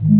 Call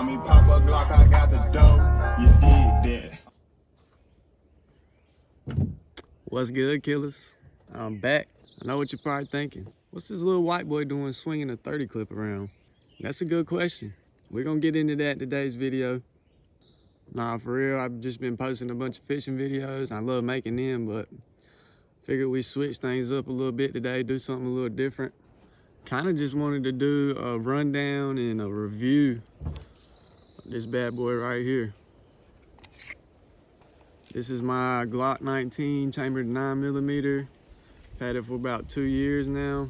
me Papa Glock, I got the dope. You dig that? What's good, killers? I'm back. I know what you're probably thinking. What's this little white boy doing swinging a 30 clip around? That's a good question. We're gonna get into that in today's video. Nah, for real, I've just been posting a bunch of fishing videos. I love making them, but figured we switch things up a little bit today, do something a little different. Kind of just wanted to do a rundown and a review of this bad boy right here. This is my Glock 19 chambered 9mm. I've had it for about 2 years now.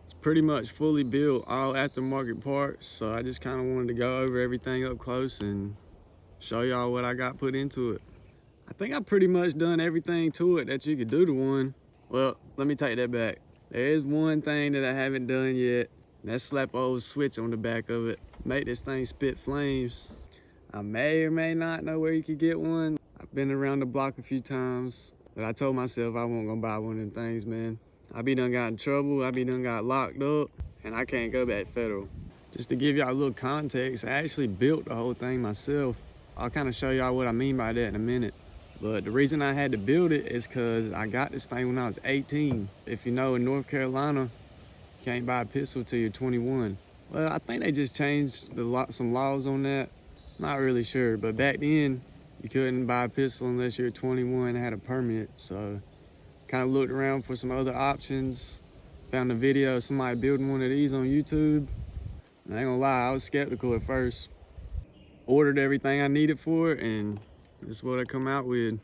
It's pretty much fully built, all aftermarket parts. So I just kind of wanted to go over everything up close and show y'all what I got put into it. I think I pretty much done everything to it that you could do to one. Well, let me take that back. There is one thing that I haven't done yet. That's slap an old switch on the back of it. Make this thing spit flames. I may or may not know where you could get one. I've been around the block a few times, but I told myself I wasn't gonna buy one of them things, man. I be done got in trouble, I be done got locked up, and I can't go back federal. Just to give y'all a little context, I actually built the whole thing myself. I'll kind of show y'all what I mean by that in a minute. But the reason I had to build it is because I got this thing when I was 18. If you know, in North Carolina, you can't buy a pistol till you're 21. Well, I think they just changed some laws on that. Not really sure, but back then, you couldn't buy a pistol unless you're 21 and had a permit. So kind of looked around for some other options. Found a video of somebody building one of these on YouTube. And I ain't gonna lie, I was skeptical at first. Ordered everything I needed for it, and this is what I come out with.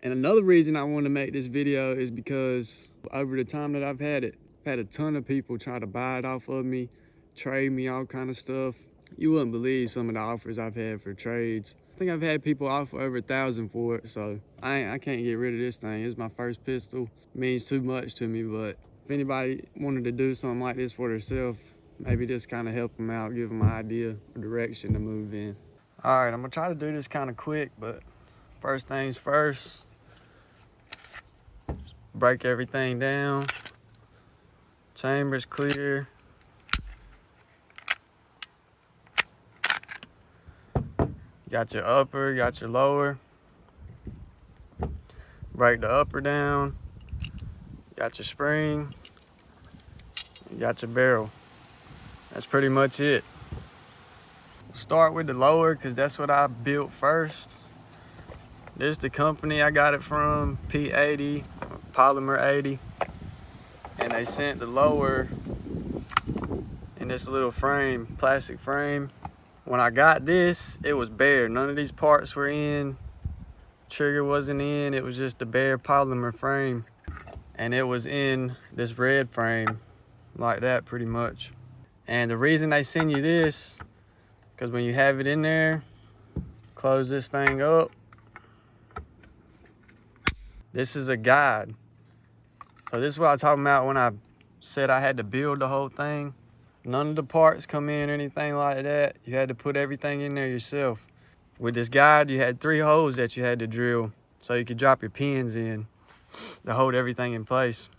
And another reason I want to make this video is because over the time that I've had it, I've had a ton of people try to buy it off of me, trade me, all kind of stuff. You wouldn't believe some of the offers I've had for trades. I think I've had people offer over $1,000 for it, so I can't get rid of this thing. It's my first pistol. It means too much to me, but if anybody wanted to do something like this for themselves, maybe this kind of help them out, give them an idea or direction to move in. All right, I'm gonna try to do this kind of quick, but first things first, break everything down. Chamber's clear. Got your upper, got your lower. Break the upper down. Got your spring. You got your barrel. That's pretty much it. Start with the lower because that's what I built first. This is the company I got it from, P80, Polymer 80. And they sent the lower in this little frame, plastic frame. When I got this, it was bare. None of these parts were in. Trigger wasn't in. It was just the bare polymer frame. And it was in this red frame, like that pretty much. And the reason they send you this, because when you have it in there, close this thing up. This is a guide. So this is what I was talking about when I said I had to build the whole thing. None of the parts come in or anything like that. You had to put everything in there yourself. With this guide, you had 3 holes that you had to drill so you could drop your pins in to hold everything in place.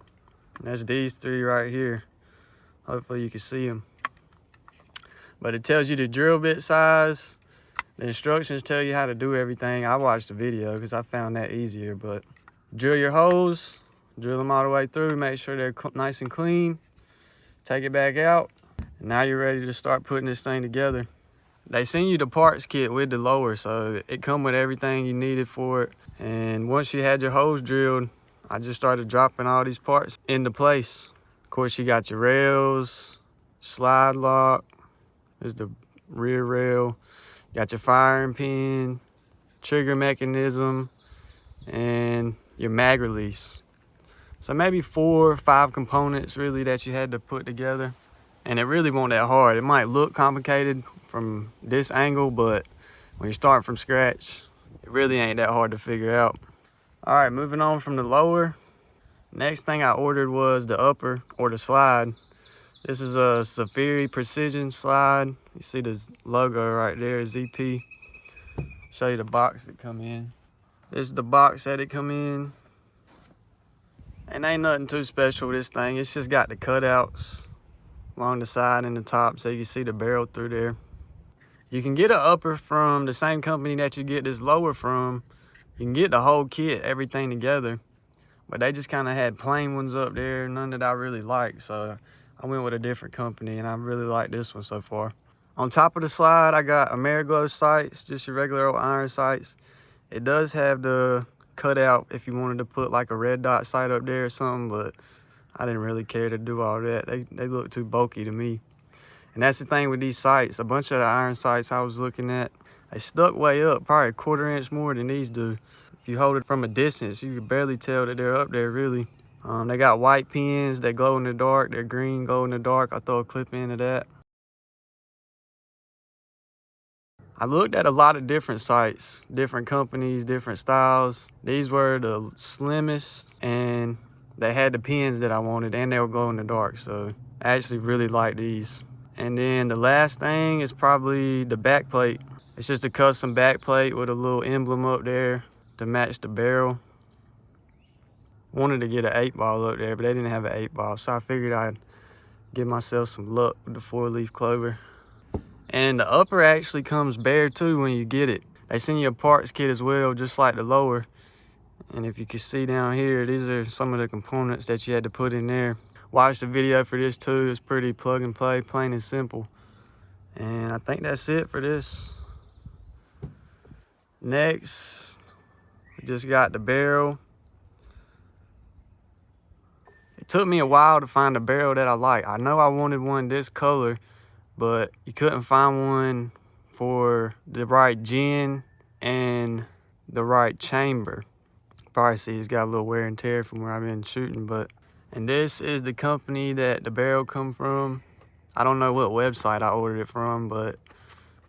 And there's these 3 right here. Hopefully you can see them. But it tells you the drill bit size. The instructions tell you how to do everything. I watched the video because I found that easier. But drill your holes, drill them all the way through, make sure they're nice and clean. Take it back out. And now you're ready to start putting this thing together. They send you the parts kit with the lower, so it come with everything you needed for it. And once you had your holes drilled, I just started dropping all these parts into place. Of course, you got your rails, slide lock, there's the rear rail, you got your firing pin, trigger mechanism, and your mag release. So maybe 4 or 5 components really that you had to put together. And it really wasn't that hard. It might look complicated from this angle, but when you're starting from scratch, it really ain't that hard to figure out. All right, moving on from the lower. Next thing I ordered was the upper, or the slide. This is a Safiri Precision slide. You see this logo right there, ZP. Show you the box that come in. This is the box that it come in. And ain't nothing too special with this thing. It's just got the cutouts along the side and the top so you can see the barrel through there. You can get an upper from the same company that you get this lower from. You can get the whole kit, everything together. But they just kind of had plain ones up there, none that I really like. So I went with a different company and I really like this one so far. On top of the slide, I got Ameriglow sights, just your regular old iron sights. It does have the cutout if you wanted to put like a red dot sight up there or something, but I didn't really care to do all that. They look too bulky to me. And that's the thing with these sights. A bunch of the iron sights I was looking at, they stuck way up, probably a 1/4 inch more than these do. If you hold it from a distance, you can barely tell that they're up there, really. They got white pins that glow in the dark. They're green, glow in the dark. I'll throw a clip into that. I looked at a lot of different sights, different companies, different styles. These were the slimmest, and they had the pins that I wanted, and they were glow in the dark. So I actually really like these. And then the last thing is probably the back plate. It's just a custom back plate with a little emblem up there to match the barrel. Wanted to get an 8-ball up there, but they didn't have an 8-ball, so I figured I'd give myself some luck with the 4-leaf clover. And the upper actually comes bare too when you get it. They send you a parts kit as well, just like the lower. And if you can see down here, these are some of the components that you had to put in there. Watch the video for this too. It's pretty plug and play, plain and simple. And I think that's it for this. Next, we just got the barrel. It took me a while to find a barrel that I like. I know I wanted one this color, but you couldn't find one for the right gin and the right chamber. Probably see it's got a little wear and tear from where I've been shooting, and this is the company that the barrel come from. I don't know what website I ordered it from, but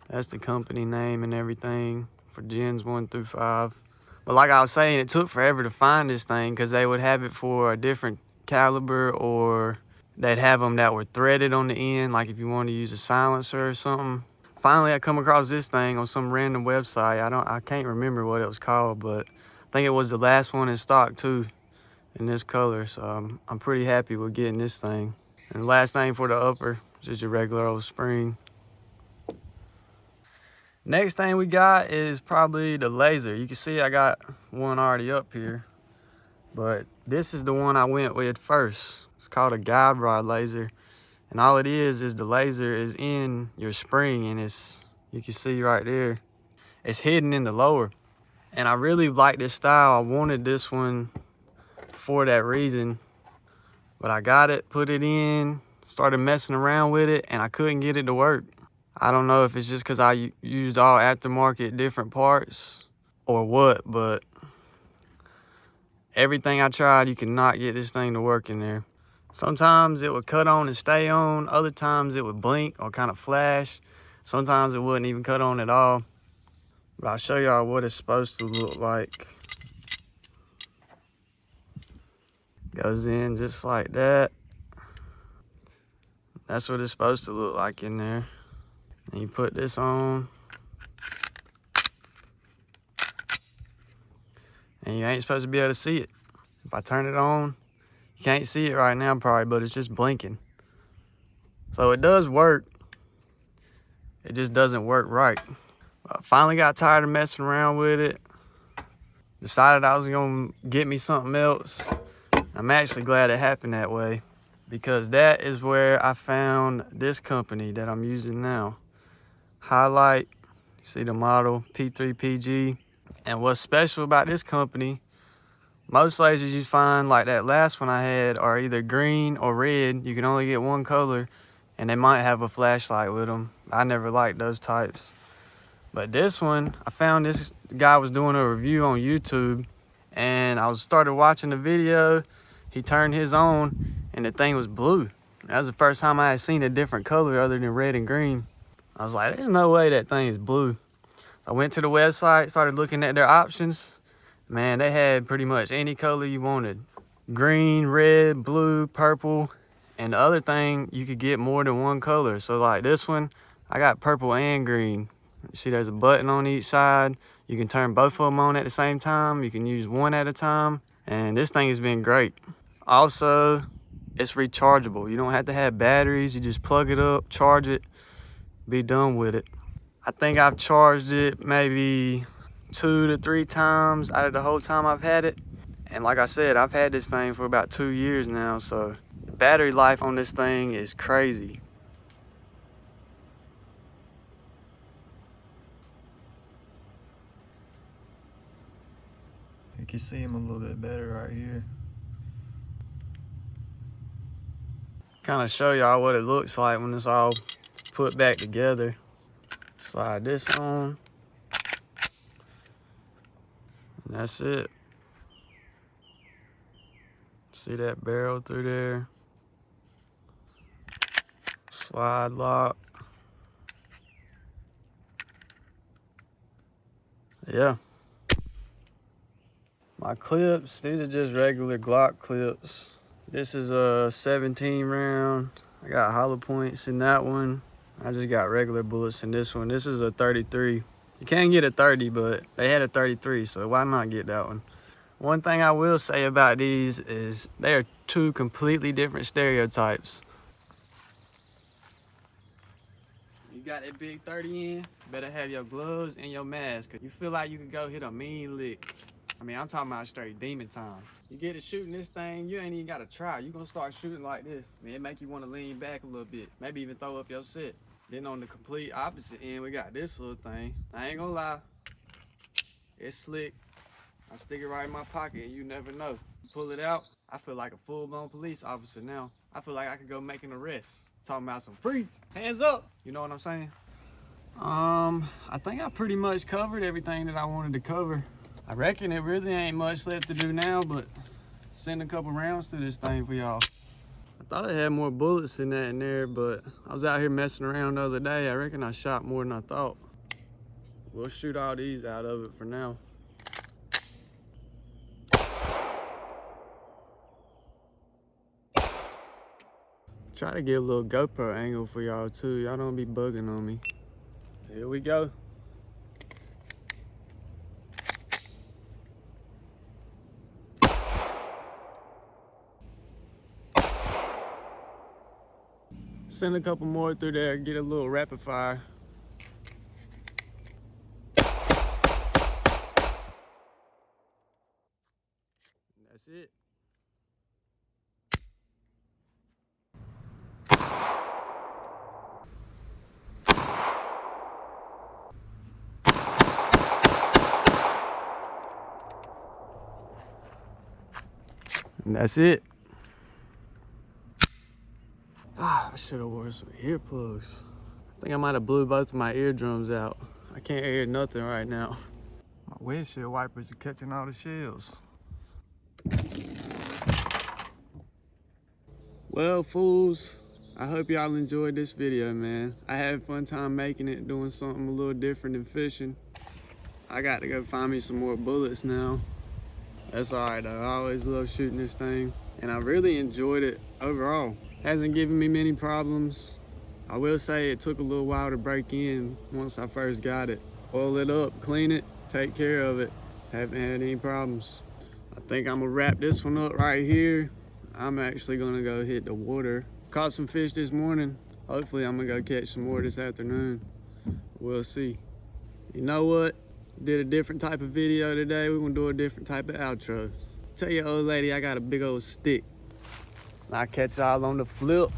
that's the company name and everything for gins 1 through 5. But like I was saying, it took forever to find this thing because they would have it for a different caliber, or they'd have them that were threaded on the end, like if you wanted to use a silencer or something. Finally, I come across this thing on some random website. I can't remember what it was called, but I think it was the last one in stock too, in this color. So I'm pretty happy with getting this thing. And the last thing for the upper, just your regular old spring. Next thing we got is probably the laser. You can see I got one already up here, but this is the one I went with first. It's called a guide rod laser. And all it is the laser is in your spring, and you can see right there, it's hidden in the lower. And I really like this style. I wanted this one for that reason, but I got it, put it in, started messing around with it, and I couldn't get it to work. I don't know if it's just because I used all aftermarket different parts or what, but everything I tried, you cannot get this thing to work in there. Sometimes it would cut on and stay on. Other times it would blink or kind of flash. Sometimes it wouldn't even cut on at all. But I'll show y'all what it's supposed to look like. Goes in just like that. That's what it's supposed to look like in there. And you put this on. And you ain't supposed to be able to see it. If I turn it on, you can't see it right now probably, but it's just blinking. So it does work. It just doesn't work right. I finally got tired of messing around with it. Decided I was gonna get me something else. I'm actually glad it happened that way, because that is where I found this company that I'm using now. Highlight, you see the model P3PG. And what's special about this company, most lasers you find, like that last one I had, are either green or red. You can only get one color, and they might have a flashlight with them. I never liked those types. But this one, I found this guy was doing a review on YouTube, and I started watching the video. He turned his on, and the thing was blue. That was the first time I had seen a different color other than red and green. I was like, there's no way that thing is blue. I went to the website, started looking at their options. Man, they had pretty much any color you wanted. Green, red, blue, purple. And the other thing, you could get more than one color. So like this one, I got purple and green. See, there's a button on each side. You can turn both of them on at the same time. You can use one at a time. And this thing has been great. Also, it's rechargeable. You don't have to have batteries. You just plug it up, charge it, be done with it. I think I've charged it maybe 2 to 3 times out of the whole time I've had it. And like I said, I've had this thing for about 2 years now, so the battery life on this thing is crazy. You can see him a little bit better right here. Kind of show y'all what it looks like when it's all put back together. Slide this on. And that's it. See that barrel through there? Slide lock. Yeah. My clips, these are just regular Glock clips. This is a 17 round. I got hollow points in that one. I just got regular bullets in this one. This is a 33. You can get a 30, but they had a 33, so why not get that one? One thing I will say about these is they are 2 completely different stereotypes. You got that big 30 in, better have your gloves and your mask, cause you feel like you can go hit a mean lick. I mean, I'm talking about straight demon time. You get to shooting this thing, you ain't even gotta try. You gonna start shooting like this. I mean, it make you wanna lean back a little bit, maybe even throw up your set. Then on the complete opposite end, we got this little thing. I ain't gonna lie, it's slick. I stick it right in my pocket and you never know. Pull it out, I feel like a full-blown police officer now. I feel like I could go make an arrest. Talking about some freaks, hands up. You know what I'm saying? I think I pretty much covered everything that I wanted to cover. I reckon it really ain't much left to do now, but send a couple rounds to this thing for y'all. I thought I had more bullets in that in there, but I was out here messing around the other day. I reckon I shot more than I thought. We'll shoot all these out of it for now. Try to get a little GoPro angle for y'all too. Y'all don't be bugging on me. Here we go. Send a couple more through there, get a little rapid fire. And that's it. And that's it. I should have worn some earplugs. I think I might have blew both of my eardrums out. I can't hear nothing right now. My windshield wipers are catching all the shells. Well, fools, I hope y'all enjoyed this video, man. I had a fun time making it, doing something a little different than fishing. I got to go find me some more bullets now. That's all right though, I always love shooting this thing. And I really enjoyed it overall. Hasn't given me many problems. I will say it took a little while to break in once I first got it. Oil it up, clean it, take care of it. Haven't had any problems. I think I'm gonna wrap this one up right here. I'm actually gonna go hit the water. Caught some fish this morning. Hopefully I'm gonna go catch some more this afternoon. We'll see. You know what? Did a different type of video today. We're gonna do a different type of outro. Tell your old lady I got a big old stick. I'll catch y'all on the flip.